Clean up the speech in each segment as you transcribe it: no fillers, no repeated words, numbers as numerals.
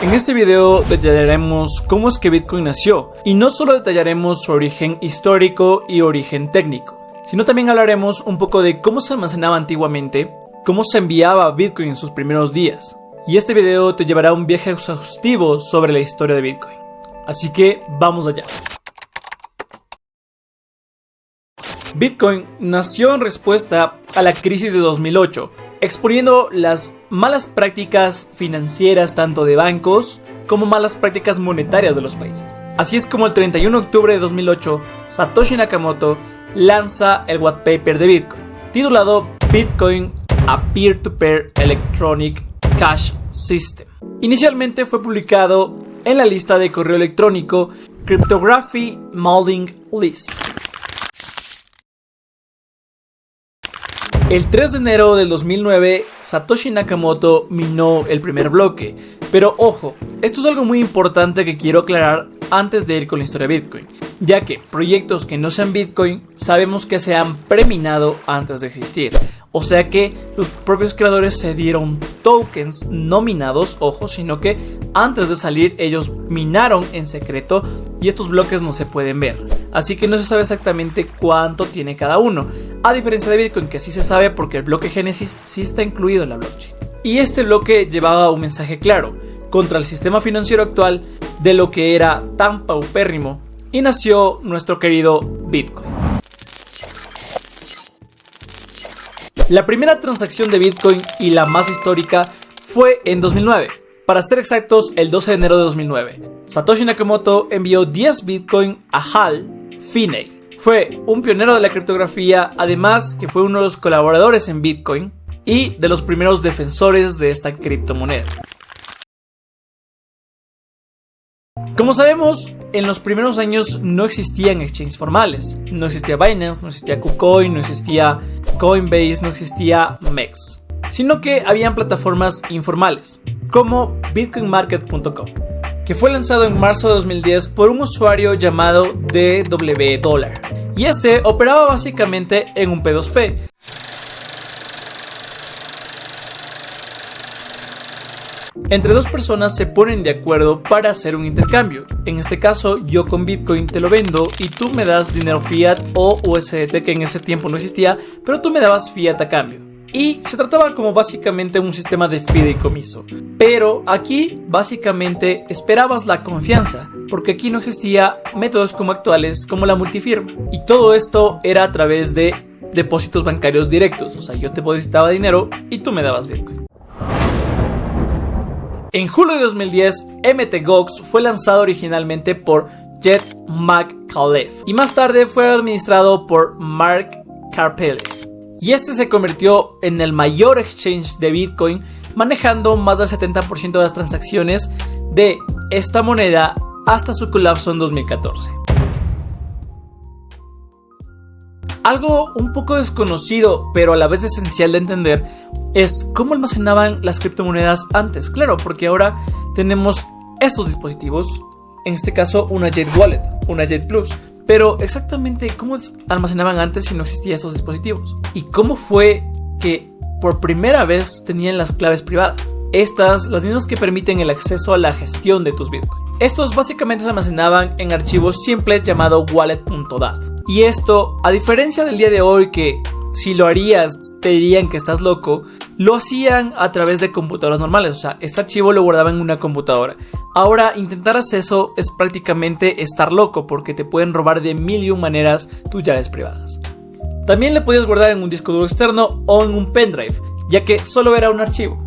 En este video detallaremos cómo es que Bitcoin nació, y no solo detallaremos su origen histórico y origen técnico, sino también hablaremos un poco de cómo se almacenaba antiguamente, cómo se enviaba Bitcoin en sus primeros días, y este video te llevará a un viaje exhaustivo sobre la historia de Bitcoin. Así que vamos allá. Bitcoin nació en respuesta a la crisis de 2008, exponiendo las malas prácticas financieras tanto de bancos como malas prácticas monetarias de los países. Así es como el 31 de octubre de 2008, Satoshi Nakamoto lanza el white paper de Bitcoin, titulado Bitcoin, a Peer-to-Peer Electronic Cash System. Inicialmente fue publicado en la lista de correo electrónico Cryptography Mailing List. El 3 de enero del 2009, Satoshi Nakamoto minó el primer bloque. Pero ojo, esto es algo muy importante que quiero aclarar antes de ir con la historia de Bitcoin, ya que proyectos que no sean Bitcoin sabemos que se han preminado antes de existir. O sea que los propios creadores se dieron tokens no minados, ojo, sino que antes de salir ellos minaron en secreto y estos bloques no se pueden ver. Así que no se sabe exactamente cuánto tiene cada uno, a diferencia de Bitcoin, que sí se sabe porque el bloque Génesis sí está incluido en la blockchain. Y este bloque llevaba un mensaje claro contra el sistema financiero actual de lo que era tan paupérrimo, y nació nuestro querido Bitcoin. La primera transacción de Bitcoin y la más histórica fue en 2009. Para ser exactos, el 12 de enero de 2009. Satoshi Nakamoto envió 10 Bitcoin a Hal Finney. Fue un pionero de la criptografía, además que fue uno de los colaboradores en Bitcoin y de los primeros defensores de esta criptomoneda. Como sabemos, en los primeros años no existían exchanges formales. No existía Binance, no existía KuCoin, no existía Coinbase, no existía MEX. Sino que habían plataformas informales, como bitcoinmarket.com, que fue lanzado en marzo de 2010 por un usuario llamado DW$. Y este operaba básicamente en un P2P. Entre dos personas se ponen de acuerdo para hacer un intercambio. En este caso, yo con Bitcoin te lo vendo y tú me das dinero fiat o USDT, que en ese tiempo no existía, pero tú me dabas fiat a cambio. Y se trataba como básicamente un sistema de fideicomiso. Pero aquí básicamente esperabas la confianza, porque aquí no existía métodos como actuales como la multifirma. Y todo esto era a través de depósitos bancarios directos. O sea, yo te depositaba dinero y tú me dabas Bitcoin. En julio de 2010, Mt. Gox fue lanzado originalmente por Jed McAuliffe y más tarde fue administrado por Mark Karpeles. Y este se convirtió en el mayor exchange de Bitcoin, manejando más del 70% de las transacciones de esta moneda hasta su colapso en 2014. Algo un poco desconocido, pero a la vez esencial de entender, es cómo almacenaban las criptomonedas antes. Claro, porque ahora tenemos estos dispositivos, en este caso una Jade Wallet, una Jade Plus. Pero exactamente cómo almacenaban antes si no existían estos dispositivos. Y cómo fue que por primera vez tenían las claves privadas. Estas, las mismas que permiten el acceso a la gestión de tus Bitcoin. Estos básicamente se almacenaban en archivos simples llamado wallet.dat. Y esto, a diferencia del día de hoy que si lo harías te dirían que estás loco, lo hacían a través de computadoras normales. O sea, este archivo lo guardaban en una computadora. Ahora, intentar hacer eso es prácticamente estar loco, porque te pueden robar de mil y un maneras tus llaves privadas. También le podías guardar en un disco duro externo o en un pendrive, ya que solo era un archivo.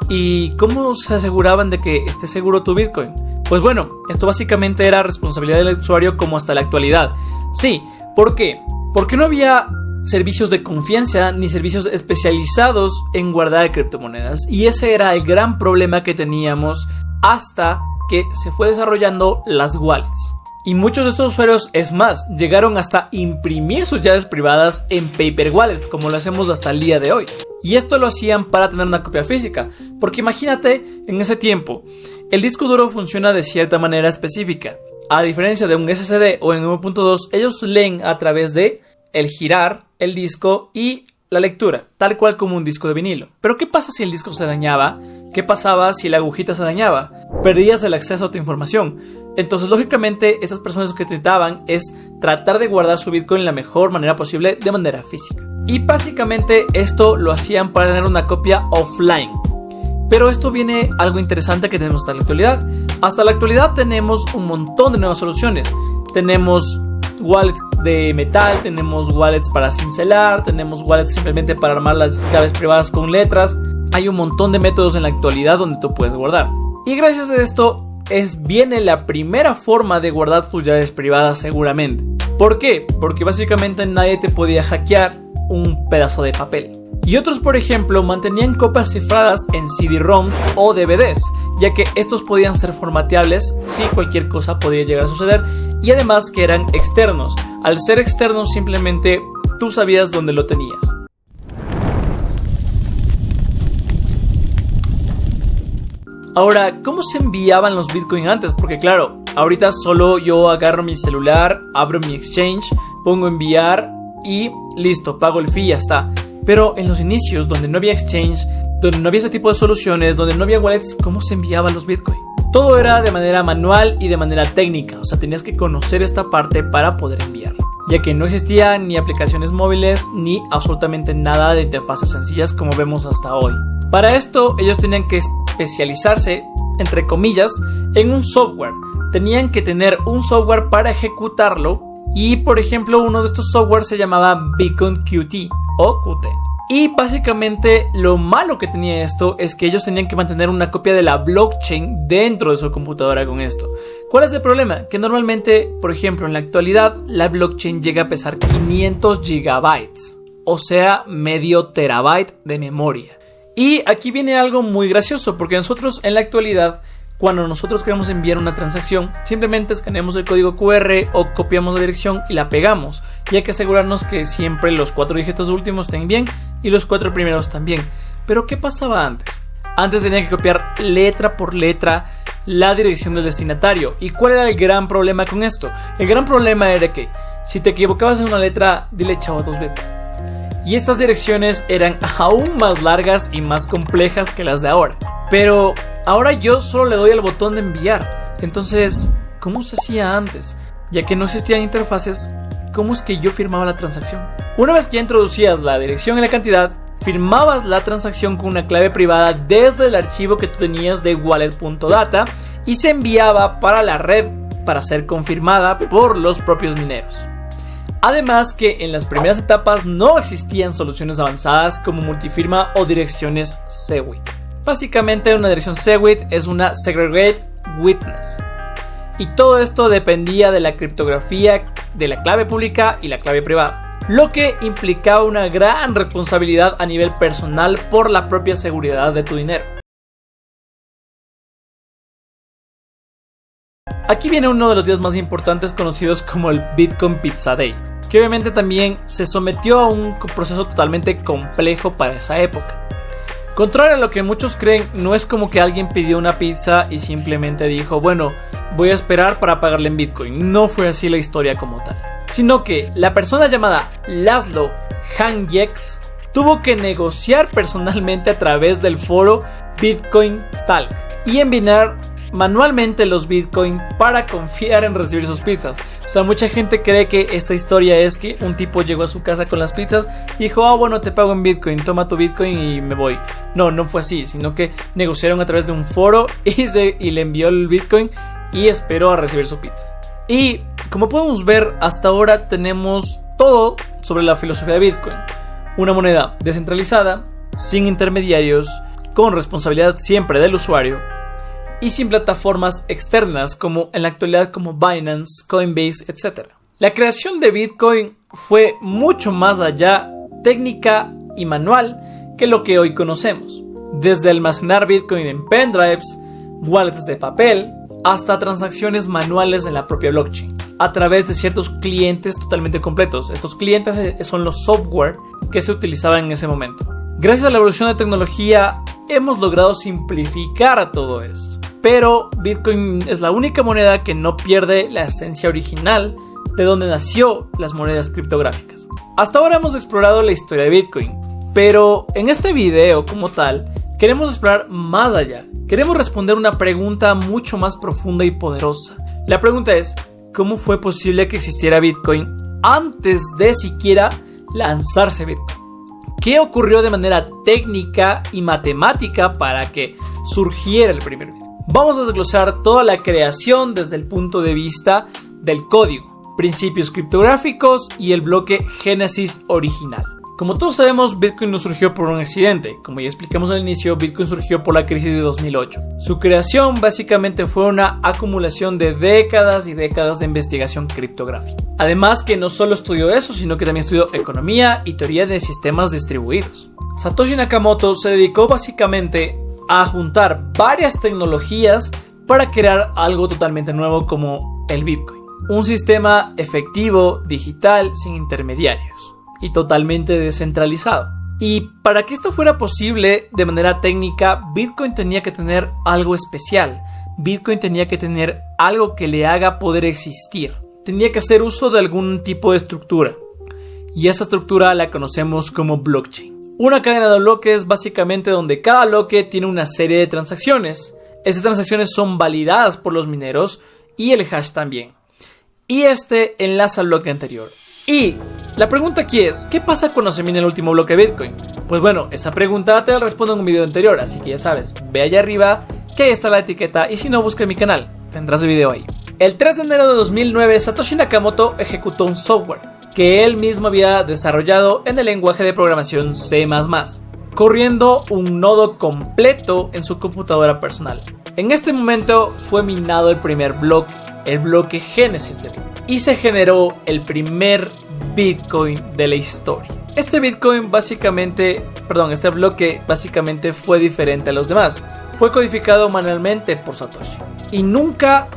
¿Y cómo se aseguraban de que esté seguro tu Bitcoin? Pues bueno, esto básicamente era responsabilidad del usuario como hasta la actualidad. Sí, ¿por qué? Porque no había servicios de confianza ni servicios especializados en guardar criptomonedas. Y ese era el gran problema que teníamos hasta que se fue desarrollando las wallets. Y muchos de estos usuarios, es más, llegaron hasta imprimir sus llaves privadas en paper wallets, como lo hacemos hasta el día de hoy. Y esto lo hacían para tener una copia física, porque imagínate, en ese tiempo, el disco duro funciona de cierta manera específica. A diferencia de un SSD o en 1.2, ellos leen a través de el girar el disco y la lectura, tal cual como un disco de vinilo. Pero ¿qué pasa si el disco se dañaba? ¿Qué pasaba si la agujita se dañaba? Perdías el acceso a tu información. Entonces, lógicamente, estas personas lo que intentaban es tratar de guardar su Bitcoin de la mejor manera posible de manera física. Y básicamente esto lo hacían para tener una copia offline. Pero esto viene algo interesante que tenemos hasta la actualidad. Hasta la actualidad tenemos un montón de nuevas soluciones. Tenemos wallets de metal, tenemos wallets para cincelar, tenemos wallets simplemente para armar las llaves privadas con letras. Hay un montón de métodos en la actualidad donde tú puedes guardar. Y gracias a esto viene la primera forma de guardar tus llaves privadas seguramente. ¿Por qué? Porque básicamente nadie te podía hackear un pedazo de papel. Y otros, por ejemplo, mantenían copias cifradas en CD-ROMs o DVDs, ya que estos podían ser formateables si cualquier cosa podía llegar a suceder, y además que eran externos. Al ser externos, simplemente tú sabías dónde lo tenías. Ahora, ¿cómo se enviaban los Bitcoin antes? Porque claro, ahorita solo yo agarro mi celular, abro mi exchange, pongo enviar y listo, pago el fee y ya está. Pero en los inicios, donde no había exchange, donde no había este tipo de soluciones, donde no había wallets, ¿cómo se enviaban los Bitcoin? Todo era de manera manual y de manera técnica, o sea, tenías que conocer esta parte para poder enviar, ya que no existían ni aplicaciones móviles ni absolutamente nada de interfaces sencillas como vemos hasta hoy. Para esto, ellos tenían que especializarse, entre comillas, en un software. Tenían que tener un software para ejecutarlo y, por ejemplo, uno de estos softwares se llamaba Bitcoin Qt o Qt. Y básicamente lo malo que tenía esto es que ellos tenían que mantener una copia de la blockchain dentro de su computadora con esto. ¿Cuál es el problema? Que normalmente, por ejemplo, en la actualidad, la blockchain llega a pesar 500 gigabytes, o sea, medio terabyte de memoria. Y aquí viene algo muy gracioso, porque nosotros en la actualidad, cuando nosotros queremos enviar una transacción, simplemente escaneamos el código QR o copiamos la dirección y la pegamos. Y hay que asegurarnos que siempre los 4 dígitos últimos estén bien y los 4 primeros también. Pero ¿qué pasaba antes? Antes tenía que copiar letra por letra la dirección del destinatario. ¿Y cuál era el gran problema con esto? El gran problema era que si te equivocabas en una letra, dile chao a tus Bitcoin. Y estas direcciones eran aún más largas y más complejas que las de ahora. Pero ahora yo solo le doy al botón de enviar. Entonces, ¿cómo se hacía antes? Ya que no existían interfaces, ¿cómo es que yo firmaba la transacción? Una vez que ya introducías la dirección y la cantidad, firmabas la transacción con una clave privada desde el archivo que tú tenías de wallet.data y se enviaba para la red para ser confirmada por los propios mineros. Además que en las primeras etapas no existían soluciones avanzadas como multifirma o direcciones SegWit. Básicamente una dirección SegWit es una Segregate Witness. Y todo esto dependía de la criptografía de la clave pública y la clave privada, lo que implicaba una gran responsabilidad a nivel personal por la propia seguridad de tu dinero. Aquí viene uno de los días más importantes conocidos como el Bitcoin Pizza Day, que obviamente también se sometió a un proceso totalmente complejo para esa época. Contrario a lo que muchos creen, no es como que alguien pidió una pizza y simplemente dijo, bueno, voy a esperar para pagarle en Bitcoin. No fue así la historia como tal, sino que la persona llamada Laszlo Hanyex tuvo que negociar personalmente a través del foro Bitcoin Talk y enviar manualmente los Bitcoin para confiar en recibir sus pizzas. O sea, mucha gente cree que esta historia es que un tipo llegó a su casa con las pizzas y dijo, bueno, te pago en Bitcoin, toma tu Bitcoin y me voy. No, no fue así, sino que negociaron a través de un foro y le envió el Bitcoin y esperó a recibir su pizza. Y como podemos ver, hasta ahora tenemos todo sobre la filosofía de Bitcoin. Una moneda descentralizada, sin intermediarios, con responsabilidad siempre del usuario y sin plataformas externas como en la actualidad como Binance, Coinbase, etc. La creación de Bitcoin fue mucho más allá técnica y manual que lo que hoy conocemos. Desde almacenar Bitcoin en pendrives, wallets de papel, hasta transacciones manuales en la propia blockchain, a través de ciertos clientes totalmente completos. Estos clientes son los software que se utilizaban en ese momento. Gracias a la evolución de tecnología, hemos logrado simplificar todo esto. Pero Bitcoin es la única moneda que no pierde la esencia original de donde nació las monedas criptográficas. Hasta ahora hemos explorado la historia de Bitcoin, pero en este video como tal queremos explorar más allá. Queremos responder una pregunta mucho más profunda y poderosa. La pregunta es, ¿cómo fue posible que existiera Bitcoin antes de siquiera lanzarse Bitcoin? ¿Qué ocurrió de manera técnica y matemática para que surgiera el primer Bitcoin? Vamos a desglosar toda la creación desde el punto de vista del código, principios criptográficos y el bloque Génesis original. Como todos sabemos, Bitcoin no surgió por un accidente. Como ya explicamos al inicio, Bitcoin surgió por la crisis de 2008. Su creación básicamente fue una acumulación de décadas y décadas de investigación criptográfica. Además que no solo estudió eso, sino que también estudió economía y teoría de sistemas distribuidos. Satoshi Nakamoto se dedicó básicamente a juntar varias tecnologías para crear algo totalmente nuevo como el Bitcoin. Un sistema efectivo, digital, sin intermediarios y totalmente descentralizado. Y para que esto fuera posible de manera técnica, Bitcoin tenía que tener algo especial. Bitcoin tenía que tener algo que le haga poder existir. Tenía que hacer uso de algún tipo de estructura. Y esa estructura la conocemos como blockchain. Una cadena de bloques básicamente donde cada bloque tiene una serie de transacciones. Esas transacciones son validadas por los mineros y el hash también. Y este enlaza al bloque anterior. Y la pregunta aquí es, ¿qué pasa cuando se mina el último bloque de Bitcoin? Pues bueno, esa pregunta te la respondo en un video anterior, así que ya sabes, ve allá arriba que ahí está la etiqueta y si no, busca en mi canal, tendrás el video ahí. El 3 de enero de 2009, Satoshi Nakamoto ejecutó un software que él mismo había desarrollado en el lenguaje de programación C++, corriendo un nodo completo en su computadora personal. En este momento fue minado el primer bloque, el bloque Génesis de Bitcoin, y se generó el primer Bitcoin de la historia. Este bloque básicamente fue diferente a los demás. Fue codificado manualmente por Satoshi y nunca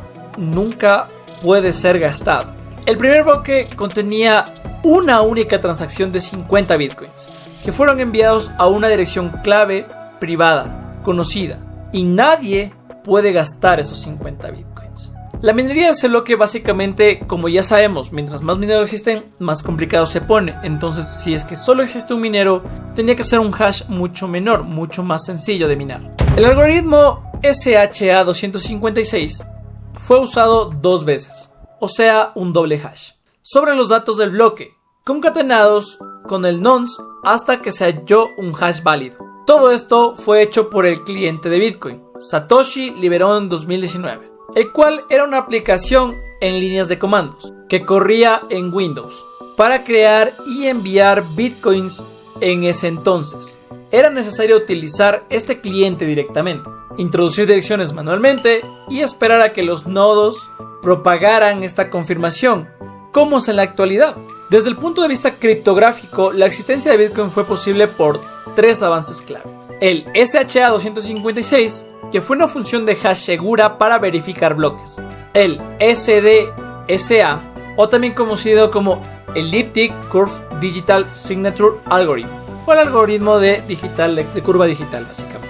puede ser gastado. El primer bloque contenía una única transacción de 50 Bitcoins que fueron enviados a una dirección clave privada conocida y nadie puede gastar esos 50 Bitcoins. La minería de ese bloque básicamente, como ya sabemos, mientras más mineros existen, más complicado se pone. Entonces, si es que solo existe un minero, tenía que ser un hash mucho menor, mucho más sencillo de minar. El algoritmo SHA-256 fue usado 2 veces, o sea, un doble hash, sobre los datos del bloque, concatenados con el nonce hasta que se halló un hash válido. Todo esto fue hecho por el cliente de Bitcoin, Satoshi liberó en 2019. El cual era una aplicación en líneas de comandos que corría en Windows para crear y enviar bitcoins. En ese entonces era necesario utilizar este cliente directamente, introducir direcciones manualmente y esperar a que los nodos propagaran esta confirmación, como es en la actualidad. Desde el punto de vista criptográfico, la existencia de Bitcoin fue posible por 3 avances clave. El SHA-256, que fue una función de hash segura para verificar bloques. El SDSA, o también conocido como Elliptic Curve Digital Signature Algorithm, o el algoritmo de curva digital básicamente.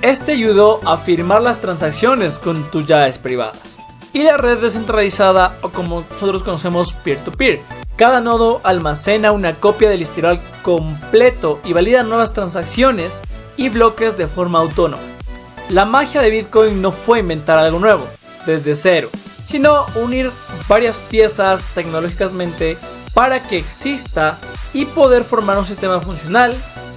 Este ayudó a firmar las transacciones con tus llaves privadas. Y la red descentralizada, o como nosotros conocemos peer-to-peer. Cada nodo almacena una copia del historial completo y valida nuevas transacciones y bloques de forma autónoma. La magia de Bitcoin no fue inventar algo nuevo, desde cero, sino unir varias piezas tecnológicamente para que exista y poder formar un sistema funcional,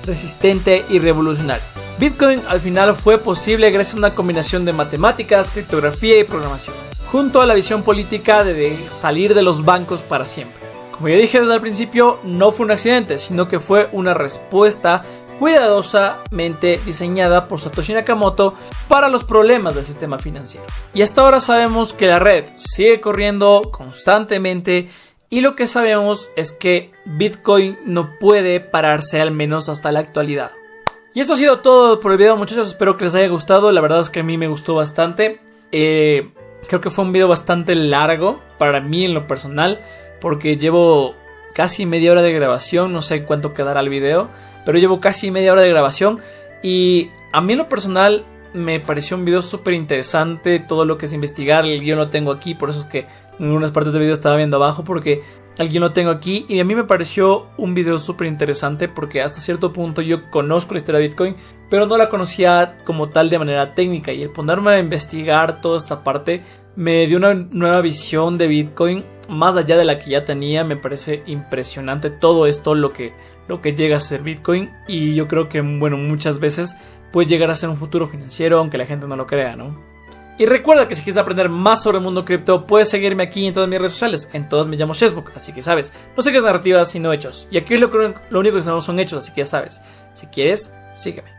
resistente y revolucionario. Bitcoin al final fue posible gracias a una combinación de matemáticas, criptografía y programación, junto a la visión política de salir de los bancos para siempre. Como ya dije desde el principio, no fue un accidente, sino que fue una respuesta cuidadosamente diseñada por Satoshi Nakamoto para los problemas del sistema financiero. Y hasta ahora sabemos que la red sigue corriendo constantemente y lo que sabemos es que Bitcoin no puede pararse, al menos hasta la actualidad. Y esto ha sido todo por el video, muchachos, espero que les haya gustado. La verdad es que a mí me gustó bastante. Creo que fue un video bastante largo para mí en lo personal, porque llevo casi media hora de grabación, no sé cuánto quedará el video, pero llevo casi media hora de grabación y a mí en lo personal me pareció un video súper interesante. Todo lo que es investigar, el guión lo tengo aquí. Por eso es que en algunas partes del video estaba viendo abajo, porque el guión lo tengo aquí. Y a mí me pareció un video súper interesante, porque hasta cierto punto yo conozco la historia de Bitcoin, pero no la conocía como tal de manera técnica. Y el ponerme a investigar toda esta parte me dio una nueva visión de Bitcoin, más allá de la que ya tenía. Me parece impresionante todo esto, lo que llega a ser Bitcoin. Y yo creo que, bueno, muchas veces puede llegar a ser un futuro financiero, aunque la gente no lo crea, ¿no? Y recuerda que si quieres aprender más sobre el mundo cripto, puedes seguirme aquí en todas mis redes sociales. En todas me llamo Chessbook, así que sabes, no sigues narrativas sino hechos. Y aquí lo único que sabemos son hechos, así que ya sabes. Si quieres, sígueme.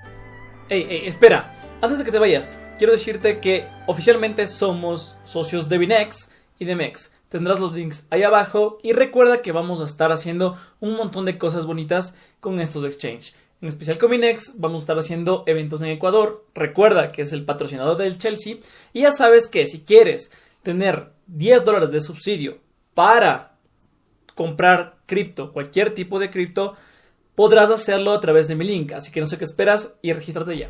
Espera, antes de que te vayas, quiero decirte que oficialmente somos socios de Binex y de MEX. Tendrás los links ahí abajo y recuerda que vamos a estar haciendo un montón de cosas bonitas con estos exchange. En especial con Binex vamos a estar haciendo eventos en Ecuador. Recuerda que es el patrocinador del Chelsea. Y ya sabes que si quieres tener $10 de subsidio para comprar cripto, cualquier tipo de cripto, podrás hacerlo a través de mi link. Así que no sé qué esperas y regístrate ya.